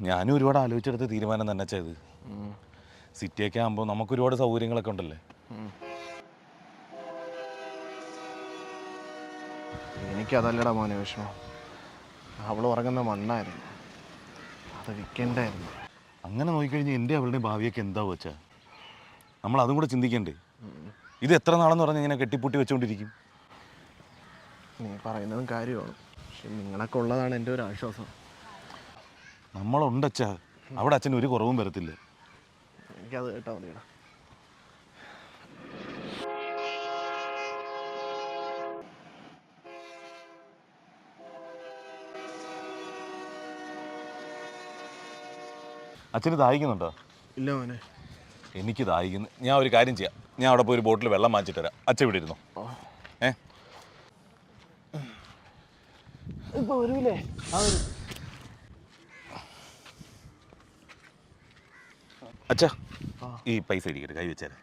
ഞാനും ഒരുപാട് ആലോചിച്ചെടുത്ത തീരുമാനം തന്നെ ചെയ്ത്. സിറ്റിയൊക്കെ ആകുമ്പോൾ നമുക്ക് ഒരുപാട് സൗകര്യങ്ങളൊക്കെ ഉണ്ടല്ലേ. എനിക്കതല്ലടാ മോനെ വിഷമം. അവൾ ഉറങ്ങുന്ന മണ്ണായിരുന്നു, അത് വിൽക്കണ്ടായിരുന്നു. അങ്ങനെ നോക്കിക്കഴിഞ്ഞാൽ എൻ്റെ അവളുടെ ഭാവിയൊക്കെ എന്താവും വെച്ചാൽ നമ്മൾ അതും കൂടെ ചിന്തിക്കണ്ടേ. ഇത് എത്ര നാളെന്ന് പറഞ്ഞാൽ ഇങ്ങനെ കെട്ടിപ്പൂട്ടി വെച്ചുകൊണ്ടിരിക്കും. നീ പറയുന്നതും കാര്യമാണ്, പക്ഷെ നിങ്ങളൊക്കെ ഉള്ളതാണ് എൻ്റെ ഒരു ആശ്വാസം. നമ്മളുണ്ടച്ചാ, അവിടെ അച്ഛന് ഒരു കുറവും വരത്തില്ല. എനിക്കത് കേട്ടാൽ മതിയടാ. അച്ഛന് ദാഹിക്കുന്നുണ്ടോ? ഇല്ല മോനെ. എനിക്ക് ദാഹിക്കുന്നു. ഞാൻ ഒരു കാര്യം ചെയ്യാം, ഞാൻ അവിടെ പോയി ഒരു ബോട്ടിൽ വെള്ളം വാങ്ങിച്ചിട്ട് വരാം. അച്ഛൻ ഇവിടെ ഇരുന്നു. ഇപ്പൊ വരൂലേ? അച്ഛാ, ഈ പൈസ ഇരിക്കട്ടെ, കൈ വെച്ചേരാ.